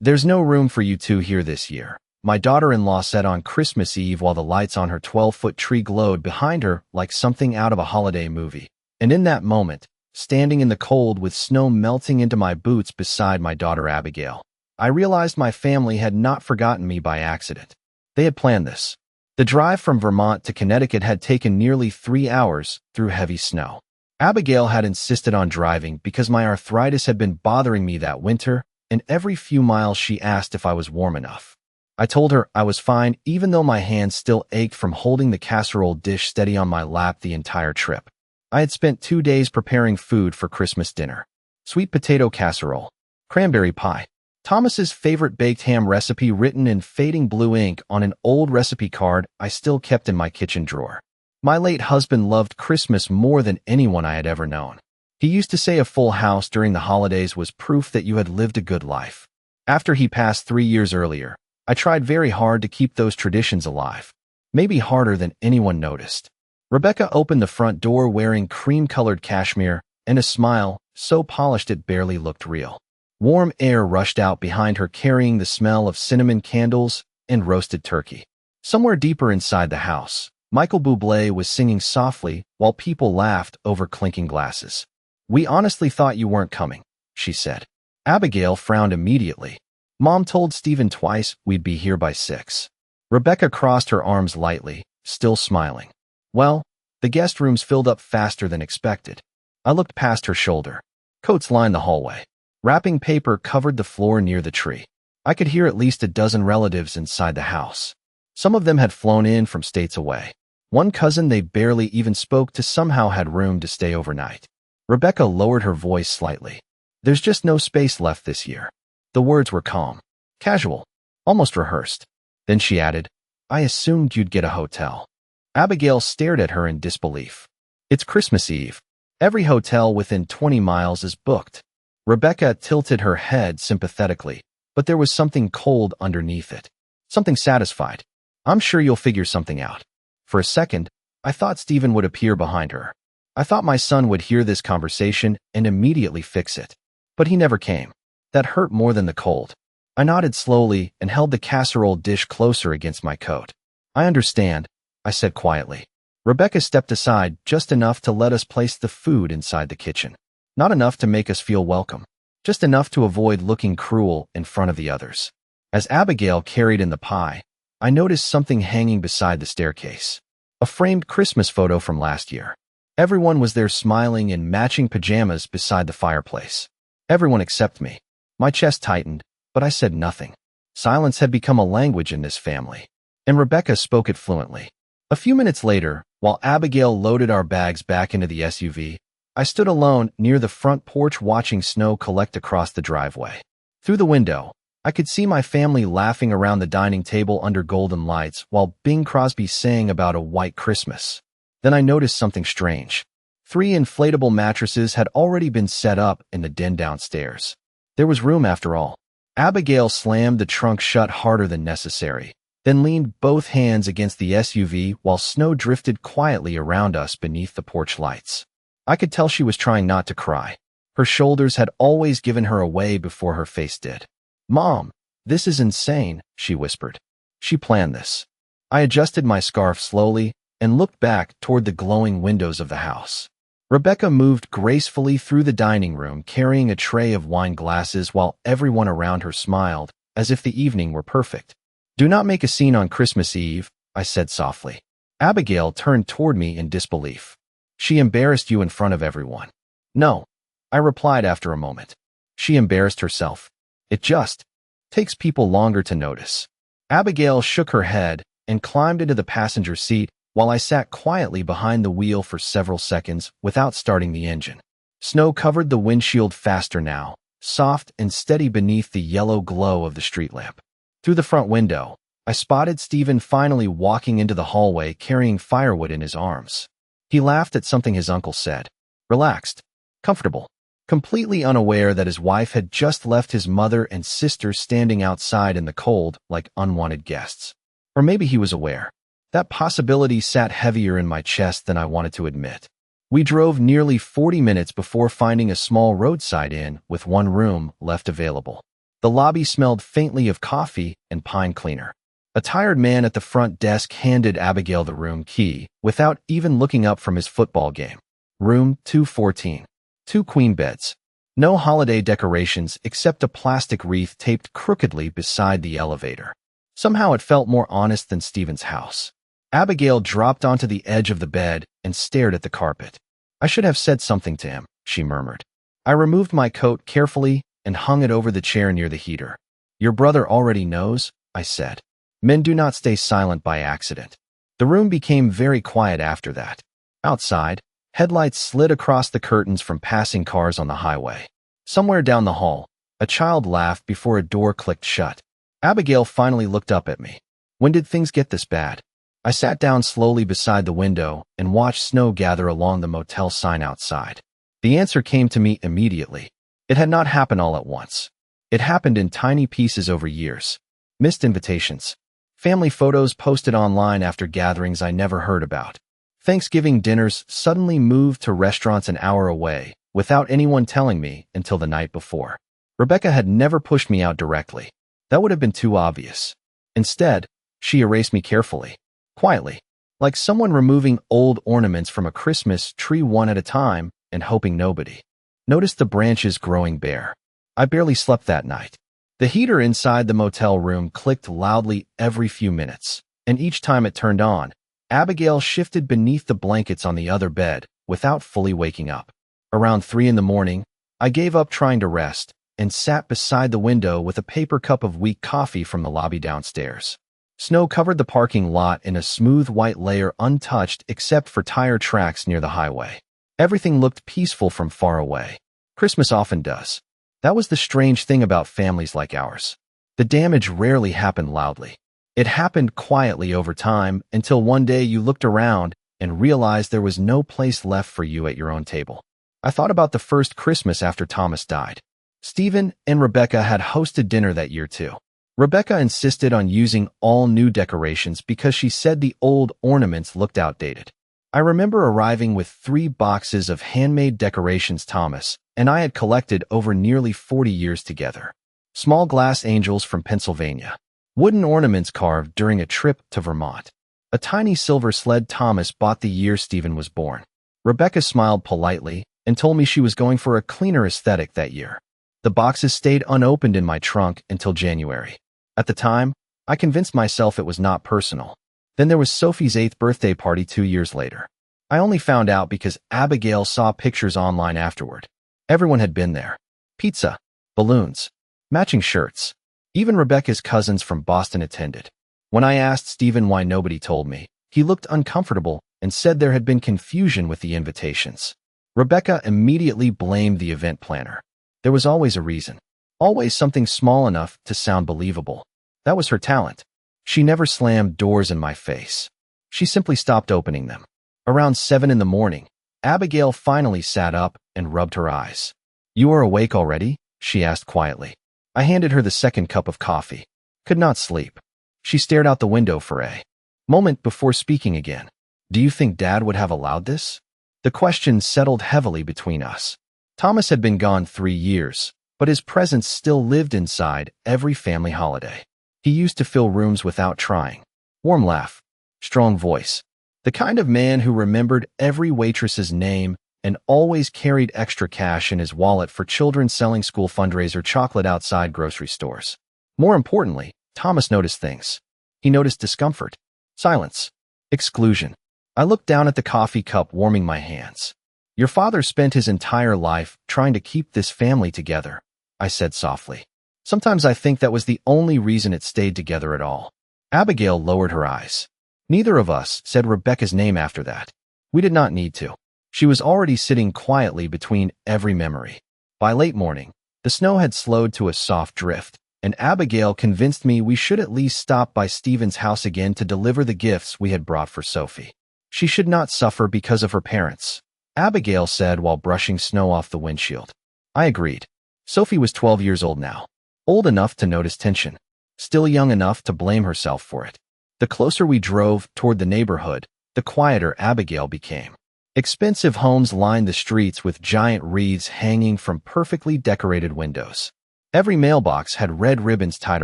There's no room for you two here this year, my daughter-in-law said on Christmas Eve while the lights on her 12-foot tree glowed behind her like something out of a holiday movie. And in that moment, standing in the cold with snow melting into my boots beside my daughter Abigail, I realized my family had not forgotten me by accident. They had planned this. The drive from Vermont to Connecticut had taken nearly 3 hours through heavy snow. Abigail had insisted on driving because my arthritis had been bothering me that winter, and every few miles she asked if I was warm enough. I told her I was fine even though my hands still ached from holding the casserole dish steady on my lap the entire trip. I had spent 2 days preparing food for Christmas dinner. Sweet potato casserole, cranberry pie, Thomas's favorite baked ham recipe written in fading blue ink on an old recipe card I still kept in my kitchen drawer. My late husband loved Christmas more than anyone I had ever known. He used to say a full house during the holidays was proof that you had lived a good life. After he passed 3 years earlier, I tried very hard to keep those traditions alive, maybe harder than anyone noticed. Rebecca opened the front door wearing cream-colored cashmere and a smile so polished it barely looked real. Warm air rushed out behind her carrying the smell of cinnamon candles and roasted turkey. Somewhere deeper inside the house, Michael Bublé was singing softly while people laughed over clinking glasses. "We honestly thought you weren't coming," she said. Abigail frowned immediately. "Mom told Stephen twice we'd be here by 6. Rebecca crossed her arms lightly, still smiling. Well, the guest rooms filled up faster than expected. I looked past her shoulder. Coats lined the hallway. Wrapping paper covered the floor near the tree. I could hear at least a dozen relatives inside the house. Some of them had flown in from states away. One cousin they barely even spoke to somehow had room to stay overnight. Rebecca lowered her voice slightly. "There's just no space left this year." The words were calm, casual, almost rehearsed. Then she added, "I assumed you'd get a hotel." Abigail stared at her in disbelief. "It's Christmas Eve. Every hotel within 20 miles is booked." Rebecca tilted her head sympathetically, but there was something cold underneath it. Something satisfied. "I'm sure you'll figure something out." For a second, I thought Stephen would appear behind her. I thought my son would hear this conversation and immediately fix it. But he never came. That hurt more than the cold. I nodded slowly and held the casserole dish closer against my coat. "I understand," I said quietly. Rebecca stepped aside just enough to let us place the food inside the kitchen. Not enough to make us feel welcome. Just enough to avoid looking cruel in front of the others. As Abigail carried in the pie, I noticed something hanging beside the staircase. A framed Christmas photo from last year. Everyone was there smiling in matching pajamas beside the fireplace. Everyone except me. My chest tightened, but I said nothing. Silence had become a language in this family, and Rebecca spoke it fluently. A few minutes later, while Abigail loaded our bags back into the SUV, I stood alone near the front porch watching snow collect across the driveway. Through the window, I could see my family laughing around the dining table under golden lights while Bing Crosby sang about a white Christmas. Then I noticed something strange. 3 inflatable mattresses had already been set up in the den downstairs. There was room after all. Abigail slammed the trunk shut harder than necessary, then leaned both hands against the SUV while snow drifted quietly around us beneath the porch lights. I could tell she was trying not to cry. Her shoulders had always given her away before her face did. "Mom, this is insane," she whispered. She planned this. I adjusted my scarf slowly and looked back toward the glowing windows of the house. Rebecca moved gracefully through the dining room carrying a tray of wine glasses while everyone around her smiled, as if the evening were perfect. "Do not make a scene on Christmas Eve," I said softly. Abigail turned toward me in disbelief. "She embarrassed you in front of everyone." "No," I replied after a moment. "She embarrassed herself. It just takes people longer to notice." Abigail shook her head and climbed into the passenger seat while I sat quietly behind the wheel for several seconds without starting the engine. Snow covered the windshield faster now, soft and steady beneath the yellow glow of the street lamp. Through the front window, I spotted Stephen finally walking into the hallway carrying firewood in his arms. He laughed at something his uncle said. Relaxed, comfortable, completely unaware that his wife had just left his mother and sister standing outside in the cold like unwanted guests. Or maybe he was aware. That possibility sat heavier in my chest than I wanted to admit. We drove nearly 40 minutes before finding a small roadside inn with one room left available. The lobby smelled faintly of coffee and pine cleaner. A tired man at the front desk handed Abigail the room key without even looking up from his football game. Room 214. 2 queen beds. No holiday decorations except a plastic wreath taped crookedly beside the elevator. Somehow it felt more honest than Stephen's house. Abigail dropped onto the edge of the bed and stared at the carpet. I should have said something to him, she murmured. I removed my coat carefully and hung it over the chair near the heater. Your brother already knows, I said. Men do not stay silent by accident. The room became very quiet after that. Outside, headlights slid across the curtains from passing cars on the highway. Somewhere down the hall, a child laughed before a door clicked shut. Abigail finally looked up at me. When did things get this bad? I sat down slowly beside the window and watched snow gather along the motel sign outside. The answer came to me immediately. It had not happened all at once. It happened in tiny pieces over years. Missed invitations. Family photos posted online after gatherings I never heard about. Thanksgiving dinners suddenly moved to restaurants an hour away, without anyone telling me until the night before. Rebecca had never pushed me out directly. That would have been too obvious. Instead, she erased me carefully, quietly, like someone removing old ornaments from a Christmas tree one at a time and hoping nobody noticed the branches growing bare. I barely slept that night. The heater inside the motel room clicked loudly every few minutes, and each time it turned on, Abigail shifted beneath the blankets on the other bed without fully waking up. Around 3 in the morning, I gave up trying to rest and sat beside the window with a paper cup of weak coffee from the lobby downstairs. Snow covered the parking lot in a smooth white layer untouched except for tire tracks near the highway. Everything looked peaceful from far away. Christmas often does. That was the strange thing about families like ours. The damage rarely happened loudly. It happened quietly over time until one day you looked around and realized there was no place left for you at your own table. I thought about the first Christmas after Thomas died. Stephen and Rebecca had hosted dinner that year too. Rebecca insisted on using all new decorations because she said the old ornaments looked outdated. I remember arriving with 3 boxes of handmade decorations Thomas and I had collected over nearly 40 years together. Small glass angels from Pennsylvania. Wooden ornaments carved during a trip to Vermont. A tiny silver sled Thomas bought the year Stephen was born. Rebecca smiled politely and told me she was going for a cleaner aesthetic that year. The boxes stayed unopened in my trunk until January. At the time, I convinced myself it was not personal. Then there was Sophie's 8th birthday party 2 years later. I only found out because Abigail saw pictures online afterward. Everyone had been there. Pizza, balloons, matching shirts. Even Rebecca's cousins from Boston attended. When I asked Stephen why nobody told me, he looked uncomfortable and said there had been confusion with the invitations. Rebecca immediately blamed the event planner. There was always a reason. Always something small enough to sound believable. That was her talent. She never slammed doors in my face. She simply stopped opening them. Around 7 in the morning, Abigail finally sat up and rubbed her eyes. You are awake already? She asked quietly. I handed her the second cup of coffee. Could not sleep. She stared out the window for a moment before speaking again. Do you think Dad would have allowed this? The question settled heavily between us. Thomas had been gone 3 years, but his presence still lived inside every family holiday. He used to fill rooms without trying. Warm laugh, strong voice. The kind of man who remembered every waitress's name and always carried extra cash in his wallet for children selling school fundraiser chocolate outside grocery stores. More importantly, Thomas noticed things. He noticed discomfort, silence, exclusion. I looked down at the coffee cup warming my hands. Your father spent his entire life trying to keep this family together, I said softly. Sometimes I think that was the only reason it stayed together at all. Abigail lowered her eyes. Neither of us said Rebecca's name after that. We did not need to. She was already sitting quietly between every memory. By late morning, the snow had slowed to a soft drift, and Abigail convinced me we should at least stop by Stephen's house again to deliver the gifts we had brought for Sophie. She should not suffer because of her parents, Abigail said while brushing snow off the windshield. I agreed. Sophie was 12 years old now, old enough to notice tension, still young enough to blame herself for it. The closer we drove toward the neighborhood, the quieter Abigail became. Expensive homes lined the streets with giant wreaths hanging from perfectly decorated windows. Every mailbox had red ribbons tied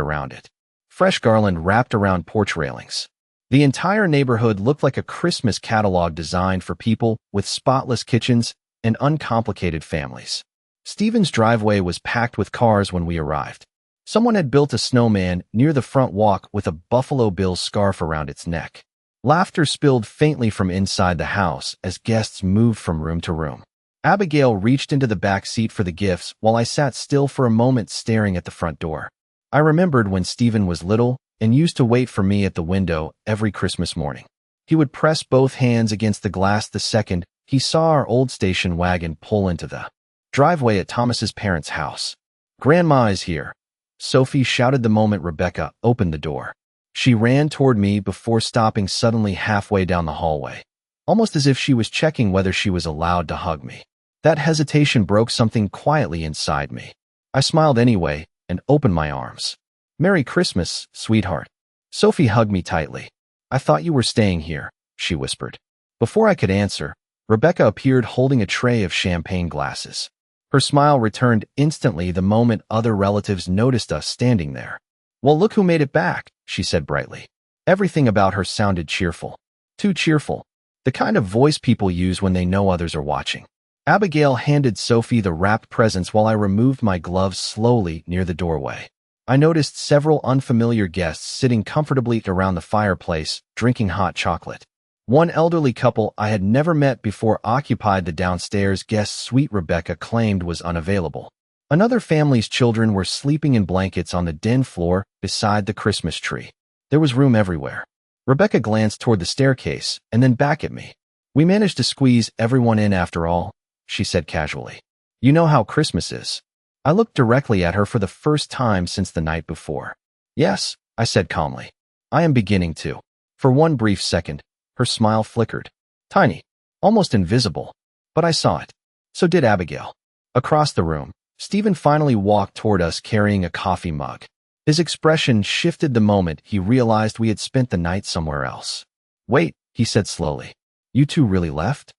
around it. Fresh garland wrapped around porch railings. The entire neighborhood looked like a Christmas catalog designed for people with spotless kitchens and uncomplicated families. Stephen's driveway was packed with cars when we arrived. Someone had built a snowman near the front walk with a Buffalo Bills scarf around its neck. Laughter spilled faintly from inside the house as guests moved from room to room. Abigail reached into the back seat for the gifts while I sat still for a moment staring at the front door. I remembered when Stephen was little and used to wait for me at the window every Christmas morning. He would press both hands against the glass the second he saw our old station wagon pull into the driveway at Thomas's parents' house. "Grandma is here," Sophie shouted the moment Rebecca opened the door. She ran toward me before stopping suddenly halfway down the hallway, almost as if she was checking whether she was allowed to hug me. That hesitation broke something quietly inside me. I smiled anyway and opened my arms. "Merry Christmas, sweetheart." Sophie hugged me tightly. "I thought you were staying here," she whispered. Before I could answer, Rebecca appeared holding a tray of champagne glasses. Her smile returned instantly the moment other relatives noticed us standing there. "Well, look who made it back," she said brightly. Everything about her sounded cheerful. Too cheerful. The kind of voice people use when they know others are watching. Abigail handed Sophie the wrapped presents while I removed my gloves slowly near the doorway. I noticed several unfamiliar guests sitting comfortably around the fireplace, drinking hot chocolate. One elderly couple I had never met before occupied the downstairs guest suite Rebecca claimed was unavailable. Another family's children were sleeping in blankets on the den floor beside the Christmas tree. There was room everywhere. Rebecca glanced toward the staircase and then back at me. "We managed to squeeze everyone in after all," she said casually. "You know how Christmas is." I looked directly at her for the first time since the night before. "Yes," I said calmly. "I am beginning to." For one brief second, her smile flickered. Tiny. Almost invisible. But I saw it. So did Abigail. Across the room, Stephen finally walked toward us carrying a coffee mug. His expression shifted the moment he realized we had spent the night somewhere else. "Wait," he said slowly. "You two really left?"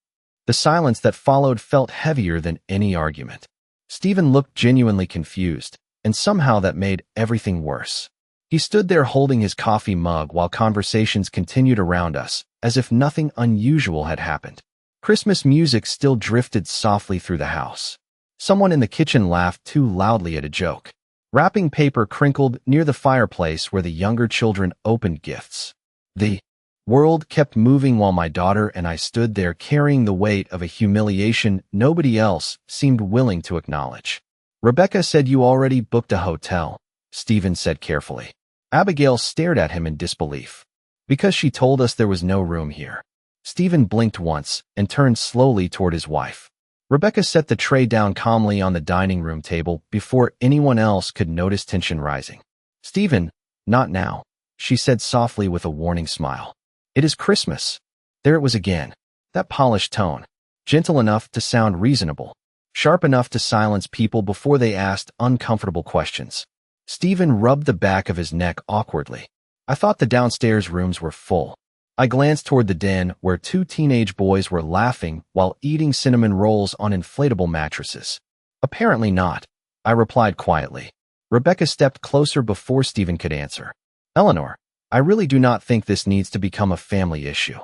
The silence that followed felt heavier than any argument. Stephen looked genuinely confused, and somehow that made everything worse. He stood there holding his coffee mug while conversations continued around us, as if nothing unusual had happened. Christmas music still drifted softly through the house. Someone in the kitchen laughed too loudly at a joke. Wrapping paper crinkled near the fireplace where the younger children opened gifts. The world kept moving while my daughter and I stood there carrying the weight of a humiliation nobody else seemed willing to acknowledge. "Rebecca said you already booked a hotel," Stephen said carefully. Abigail stared at him in disbelief. "Because she told us there was no room here." Stephen blinked once and turned slowly toward his wife. Rebecca set the tray down calmly on the dining room table before anyone else could notice tension rising. "Stephen, not now," she said softly with a warning smile. "It is Christmas." There it was again. That polished tone. Gentle enough to sound reasonable. Sharp enough to silence people before they asked uncomfortable questions. Stephen rubbed the back of his neck awkwardly. I thought the downstairs rooms were full. I glanced toward the den where two teenage boys were laughing while eating cinnamon rolls on inflatable mattresses. "Apparently not," I replied quietly. Rebecca stepped closer before Stephen could answer. "Eleanor, I really do not think this needs to become a family issue."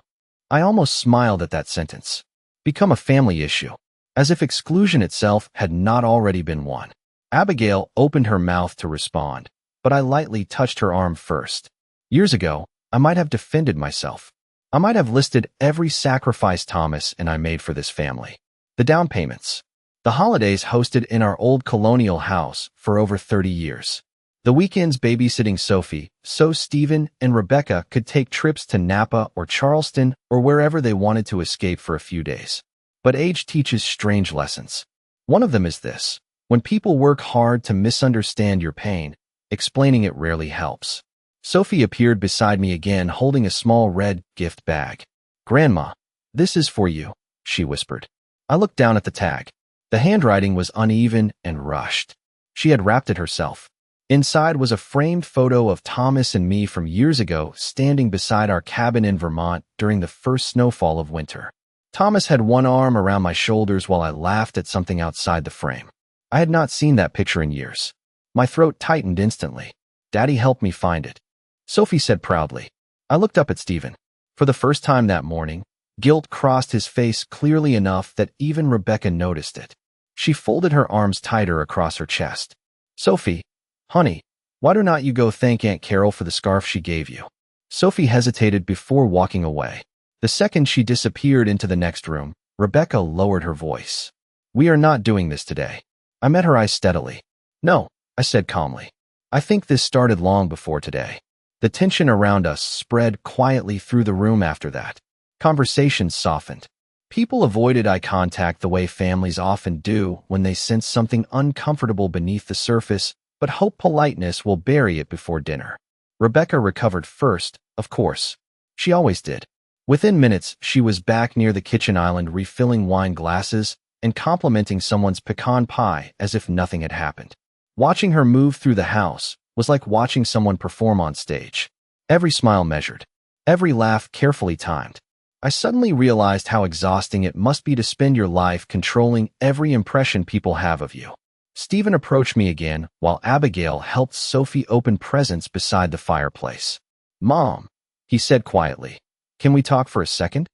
I almost smiled at that sentence. Become a family issue. As if exclusion itself had not already been one. Abigail opened her mouth to respond, but I lightly touched her arm first. Years ago, I might have defended myself. I might have listed every sacrifice Thomas and I made for this family. The down payments. The holidays hosted in our old colonial house for over 30 years. The weekends babysitting Sophie, so Stephen and Rebecca could take trips to Napa or Charleston or wherever they wanted to escape for a few days. But age teaches strange lessons. One of them is this. When people work hard to misunderstand your pain, explaining it rarely helps. Sophie appeared beside me again holding a small red gift bag. "Grandma, this is for you," she whispered. I looked down at the tag. The handwriting was uneven and rushed. She had wrapped it herself. Inside was a framed photo of Thomas and me from years ago standing beside our cabin in Vermont during the first snowfall of winter. Thomas had one arm around my shoulders while I laughed at something outside the frame. I had not seen that picture in years. My throat tightened instantly. Daddy helped me find it, Sophie said proudly. I looked up at Stephen. For the first time that morning, guilt crossed his face clearly enough that even Rebecca noticed it. She folded her arms tighter across her chest. Sophie, honey, why do not you go thank Aunt Carol for the scarf she gave you? Sophie hesitated before walking away. The second she disappeared into the next room, Rebecca lowered her voice. We are not doing this today. I met her eyes steadily. No, I said calmly. I think this started long before today. The tension around us spread quietly through the room after that. Conversations softened. People avoided eye contact the way families often do when they sense something uncomfortable beneath the surface, but hope politeness will bury it before dinner. Rebecca recovered first, of course. She always did. Within minutes, she was back near the kitchen island refilling wine glasses and complimenting someone's pecan pie as if nothing had happened. Watching her move through the house was like watching someone perform on stage. Every smile measured, every laugh carefully timed. I suddenly realized how exhausting it must be to spend your life controlling every impression people have of you. Stephen approached me again while Abigail helped Sophie open presents beside the fireplace. Mom, he said quietly, can we talk for a second?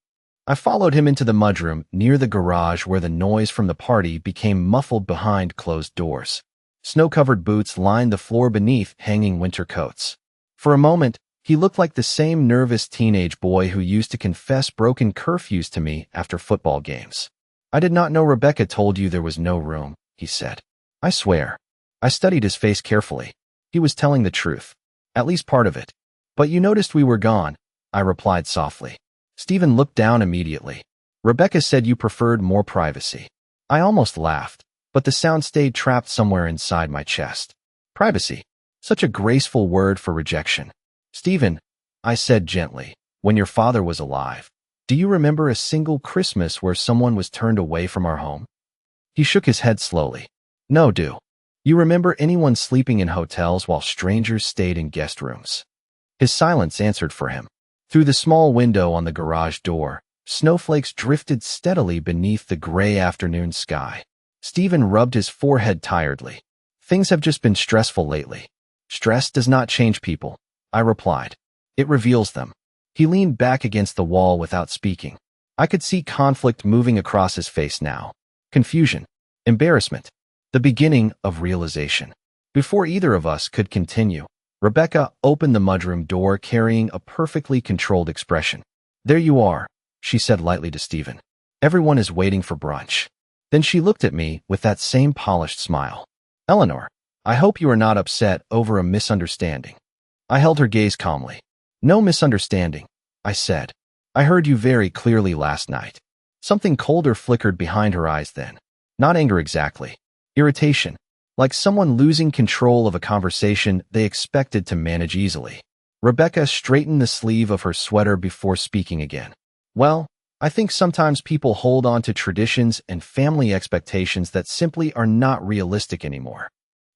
I followed him into the mudroom near the garage where the noise from the party became muffled behind closed doors. Snow-covered boots lined the floor beneath hanging winter coats. For a moment, he looked like the same nervous teenage boy who used to confess broken curfews to me after football games. I did not know Rebecca told you there was no room, he said. I swear. I studied his face carefully. He was telling the truth. At least part of it. But you noticed we were gone, I replied softly. Stephen looked down immediately. Rebecca said you preferred more privacy. I almost laughed, but the sound stayed trapped somewhere inside my chest. Privacy. Such a graceful word for rejection. Stephen, I said gently, when your father was alive, do you remember a single Christmas where someone was turned away from our home? He shook his head slowly. No, do you remember anyone sleeping in hotels while strangers stayed in guest rooms? His silence answered for him. Through the small window on the garage door, snowflakes drifted steadily beneath the gray afternoon sky. Stephen rubbed his forehead tiredly. Things have just been stressful lately. Stress does not change people, I replied. It reveals them. He leaned back against the wall without speaking. I could see conflict moving across his face now. Confusion. Embarrassment. The beginning of realization. Before either of us could continue, Rebecca opened the mudroom door carrying a perfectly controlled expression. There you are, she said lightly to Stephen. Everyone is waiting for brunch. Then she looked at me with that same polished smile. Eleanor, I hope you are not upset over a misunderstanding. I held her gaze calmly. No misunderstanding, I said. I heard you very clearly last night. Something colder flickered behind her eyes then. Not anger exactly. Irritation. Like someone losing control of a conversation they expected to manage easily. Rebecca straightened the sleeve of her sweater before speaking again. Well, I think sometimes people hold on to traditions and family expectations that simply are not realistic anymore.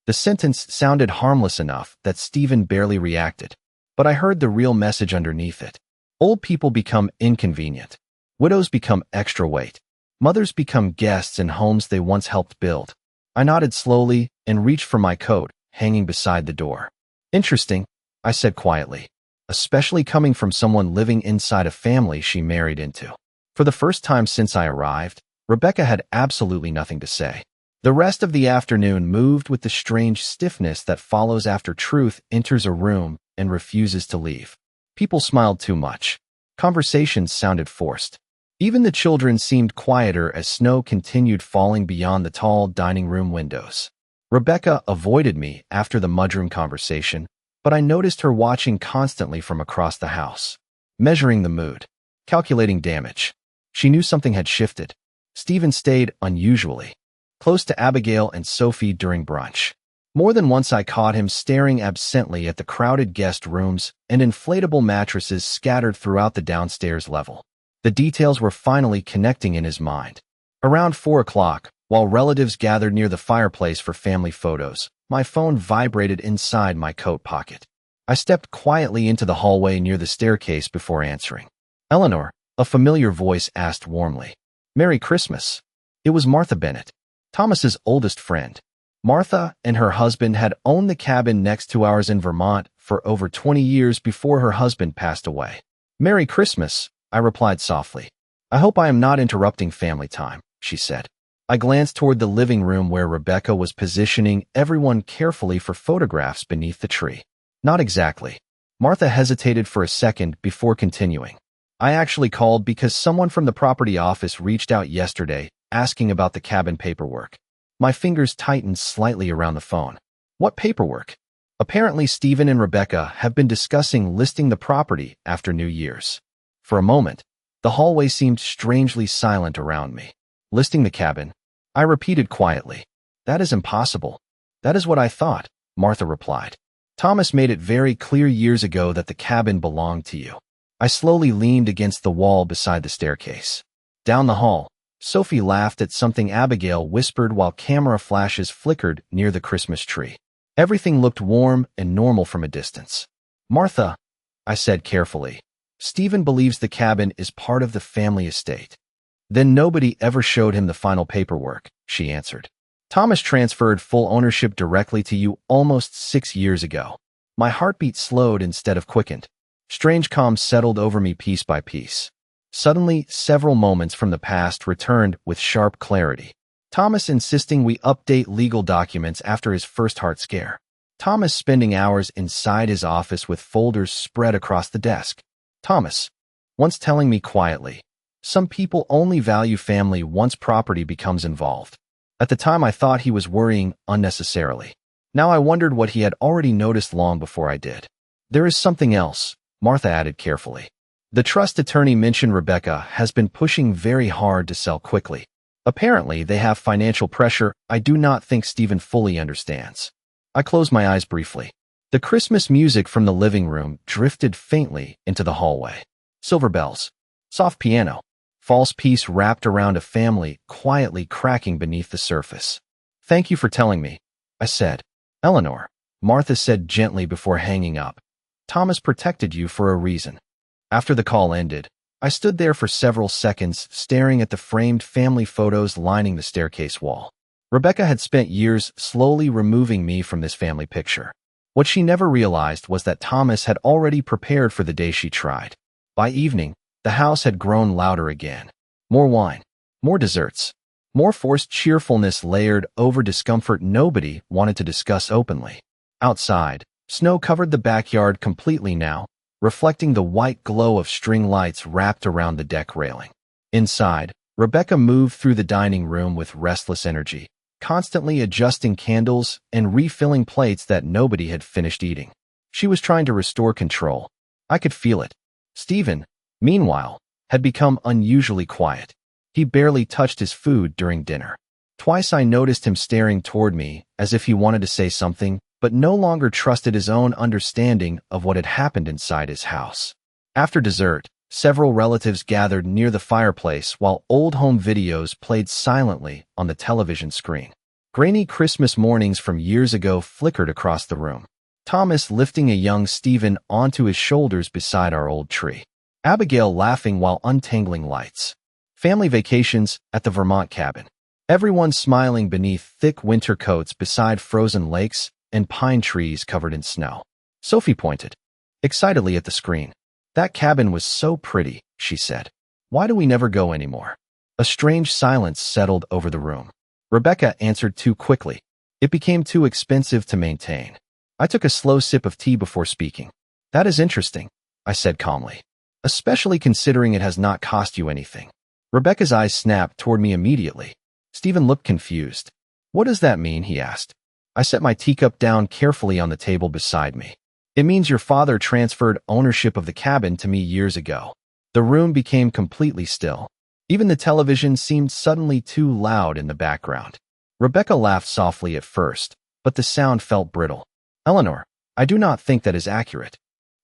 The sentence sounded harmless enough that Stephen barely reacted, but I heard the real message underneath it. Old people become inconvenient. Widows become extra weight. Mothers become guests in homes they once helped build. I nodded slowly and reached for my coat, hanging beside the door. Interesting, I said quietly, especially coming from someone living inside a family she married into. For the first time since I arrived, Rebecca had absolutely nothing to say. The rest of the afternoon moved with the strange stiffness that follows after truth enters a room and refuses to leave. People smiled too much. Conversations sounded forced. Even the children seemed quieter as snow continued falling beyond the tall dining room windows. Rebecca avoided me after the mudroom conversation, but I noticed her watching constantly from across the house, measuring the mood, calculating damage. She knew something had shifted. Stephen stayed unusually close to Abigail and Sophie during brunch. More than once I caught him staring absently at the crowded guest rooms and inflatable mattresses scattered throughout the downstairs level. The details were finally connecting in his mind. Around 4 o'clock, while relatives gathered near the fireplace for family photos, my phone vibrated inside my coat pocket. I stepped quietly into the hallway near the staircase before answering. Eleanor, a familiar voice asked warmly. Merry Christmas. It was Martha Bennett, Thomas's oldest friend. Martha and her husband had owned the cabin next to ours in Vermont for over 20 years before her husband passed away. "Merry Christmas," I replied softly. "I hope I am not interrupting family time," she said. I glanced toward the living room where Rebecca was positioning everyone carefully for photographs beneath the tree. "Not exactly." Martha hesitated for a second before continuing. "I actually called because someone from the property office reached out yesterday asking about the cabin paperwork." My fingers tightened slightly around the phone. "What paperwork?" "Apparently Stephen and Rebecca have been discussing listing the property after New Year's." For a moment, the hallway seemed strangely silent around me. "Listing the cabin?" I repeated quietly. "That is impossible." "That is what I thought," Martha replied. "Thomas made it very clear years ago that the cabin belonged to you." I slowly leaned against the wall beside the staircase. Down the hall, Sophie laughed at something Abigail whispered while camera flashes flickered near the Christmas tree. Everything looked warm and normal from a distance. "Martha," I said carefully, "Stephen believes the cabin is part of the family estate." "Then nobody ever showed him the final paperwork," she answered. "Thomas transferred full ownership directly to you almost 6 years ago." My heartbeat slowed instead of quickened. Strange calm settled over me piece by piece. Suddenly, several moments from the past returned with sharp clarity. Thomas insisting we update legal documents after his first heart scare. Thomas spending hours inside his office with folders spread across the desk. Thomas once telling me quietly, "Some people only value family once property becomes involved." At the time I thought he was worrying unnecessarily. Now I wondered what he had already noticed long before I did. "There is something else," Martha added carefully. "The trust attorney mentioned Rebecca has been pushing very hard to sell quickly. Apparently they have financial pressure I do not think Stephen fully understands." I closed my eyes briefly. The Christmas music from the living room drifted faintly into the hallway. Silver bells, soft piano, false peace wrapped around a family quietly cracking beneath the surface. "Thank you for telling me," I said. "Eleanor," Martha said gently before hanging up, "Thomas protected you for a reason." After the call ended, I stood there for several seconds staring at the framed family photos lining the staircase wall. Rebecca had spent years slowly removing me from this family picture. What she never realized was that Thomas had already prepared for the day she tried. By evening, the house had grown louder again. More wine, more desserts, more forced cheerfulness layered over discomfort nobody wanted to discuss openly. Outside, snow covered the backyard completely now, reflecting the white glow of string lights wrapped around the deck railing. Inside, Rebecca moved through the dining room with restless energy, constantly adjusting candles and refilling plates that nobody had finished eating. She was trying to restore control. I could feel it. Stephen, meanwhile, had become unusually quiet. He barely touched his food during dinner. Twice I noticed him staring toward me as if he wanted to say something, but no longer trusted his own understanding of what had happened inside his house. After dessert, several relatives gathered near the fireplace while old home videos played silently on the television screen. Grainy Christmas mornings from years ago flickered across the room. Thomas lifting a young Stephen onto his shoulders beside our old tree. Abigail laughing while untangling lights. Family vacations at the Vermont cabin. Everyone smiling beneath thick winter coats beside frozen lakes and pine trees covered in snow. Sophie pointed excitedly at the screen. "That cabin was so pretty," she said. "Why do we never go anymore?" A strange silence settled over the room. Rebecca answered too quickly. "It became too expensive to maintain." I took a slow sip of tea before speaking. "That is interesting," I said calmly, "especially considering it has not cost you anything." Rebecca's eyes snapped toward me immediately. Stephen looked confused. "What does that mean?" he asked. I set my teacup down carefully on the table beside me. "It means your father transferred ownership of the cabin to me years ago." The room became completely still. Even the television seemed suddenly too loud in the background. Rebecca laughed softly at first, but the sound felt brittle. "Eleanor, I do not think that is accurate."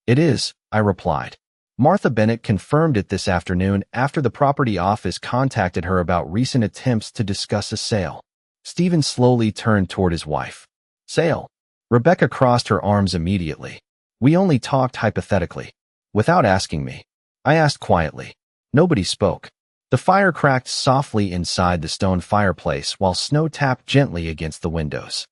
"It is," I replied. Martha Bennett confirmed it this afternoon after the property office contacted her about recent attempts to discuss a sale. Stephen slowly turned toward his wife. "Sale?" Rebecca crossed her arms immediately. "We only talked hypothetically." Without asking me, I asked quietly. Nobody spoke. The fire cracked softly inside the stone fireplace while snow tapped gently against the windows.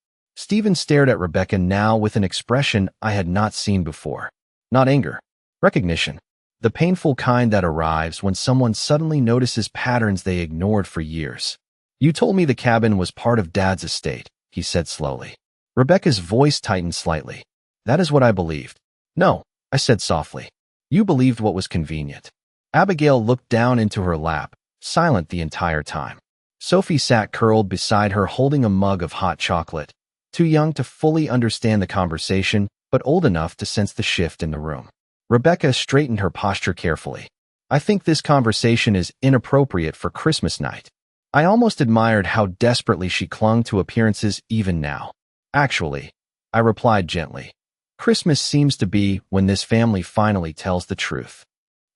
Stephen stared at Rebecca now with an expression I had not seen before. Not anger. Recognition. The painful kind that arrives when someone suddenly notices patterns they ignored for years. You told me the cabin was part of Dad's estate, he said slowly. Rebecca's voice tightened slightly. That is what I believed. No, I said softly. You believed what was convenient. Abigail looked down into her lap, silent the entire time. Sophie sat curled beside her holding a mug of hot chocolate, too young to fully understand the conversation, but old enough to sense the shift in the room. Rebecca straightened her posture carefully. I think this conversation is inappropriate for Christmas night. I almost admired how desperately she clung to appearances even now. Actually, I replied gently. Christmas seems to be when this family finally tells the truth.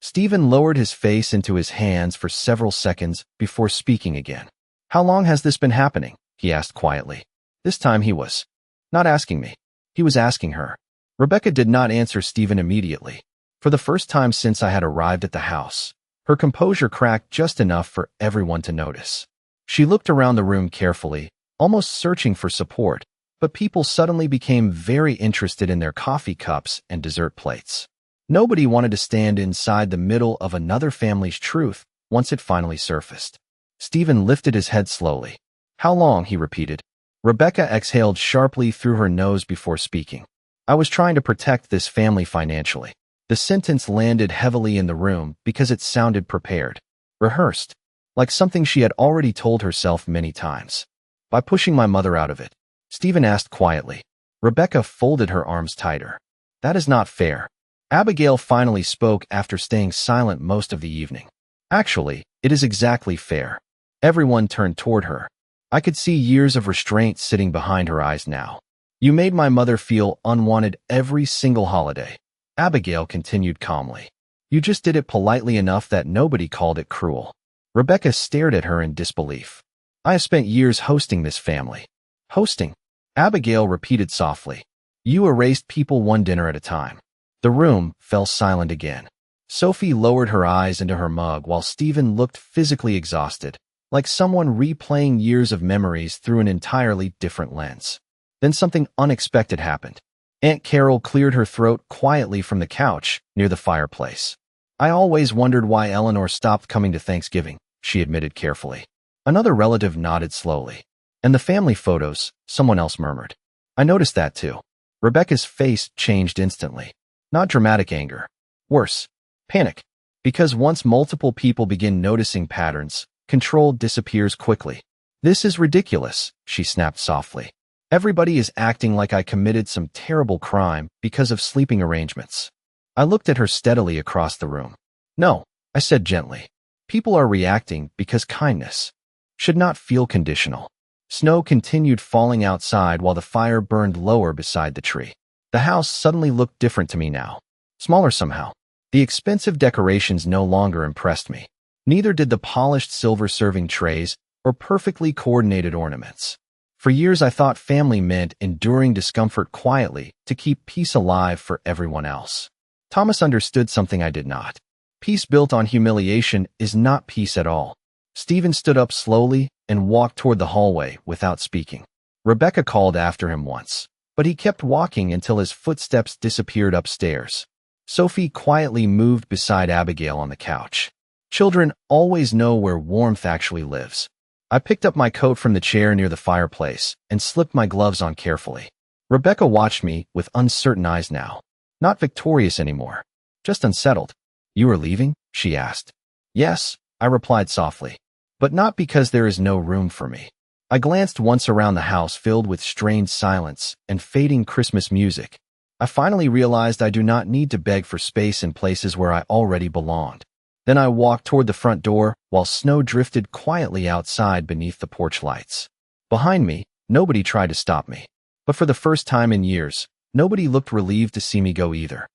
Stephen lowered his face into his hands for several seconds before speaking again. How long has this been happening? He asked quietly. This time he was not asking me. He was asking her. Rebecca did not answer Stephen immediately. For the first time since I had arrived at the house, her composure cracked just enough for everyone to notice. She looked around the room carefully, almost searching for support, but people suddenly became very interested in their coffee cups and dessert plates. Nobody wanted to stand inside the middle of another family's truth once it finally surfaced. Stephen lifted his head slowly. How long? He repeated. Rebecca exhaled sharply through her nose before speaking. I was trying to protect this family financially. The sentence landed heavily in the room because it sounded prepared, rehearsed, like something she had already told herself many times. By pushing my mother out of it, Stephen asked quietly. Rebecca folded her arms tighter. That is not fair. Abigail finally spoke after staying silent most of the evening. Actually, it is exactly fair. Everyone turned toward her. I could see years of restraint sitting behind her eyes now. You made my mother feel unwanted every single holiday. Abigail continued calmly. You just did it politely enough that nobody called it cruel. Rebecca stared at her in disbelief. I have spent years hosting this family. Hosting? Abigail repeated softly. You erased people one dinner at a time. The room fell silent again. Sophie lowered her eyes into her mug while Stephen looked physically exhausted, like someone replaying years of memories through an entirely different lens. Then something unexpected happened. Aunt Carol cleared her throat quietly from the couch near the fireplace. I always wondered why Eleanor stopped coming to Thanksgiving, she admitted carefully. Another relative nodded slowly. And the family photos, someone else murmured. I noticed that too. Rebecca's face changed instantly. Not dramatic anger. Worse, panic. Because once multiple people begin noticing patterns, control disappears quickly. This is ridiculous, she snapped softly. Everybody is acting like I committed some terrible crime because of sleeping arrangements. I looked at her steadily across the room. No, I said gently. People are reacting because kindness should not feel conditional. Snow continued falling outside while the fire burned lower beside the tree. The house suddenly looked different to me now. Smaller somehow. The expensive decorations no longer impressed me. Neither did the polished silver serving trays or perfectly coordinated ornaments. For years I thought family meant enduring discomfort quietly to keep peace alive for everyone else. Thomas understood something I did not. Peace built on humiliation is not peace at all. Stephen stood up slowly and walked toward the hallway without speaking. Rebecca called after him once, but he kept walking until his footsteps disappeared upstairs. Sophie quietly moved beside Abigail on the couch. Children always know where warmth actually lives. I picked up my coat from the chair near the fireplace and slipped my gloves on carefully. Rebecca watched me with uncertain eyes now. Not victorious anymore, just unsettled. You are leaving? She asked. Yes, I replied softly. But not because there is no room for me. I glanced once around the house filled with strained silence and fading Christmas music. I finally realized I do not need to beg for space in places where I already belonged. Then I walked toward the front door while snow drifted quietly outside beneath the porch lights. Behind me, nobody tried to stop me. But for the first time in years, nobody looked relieved to see me go either.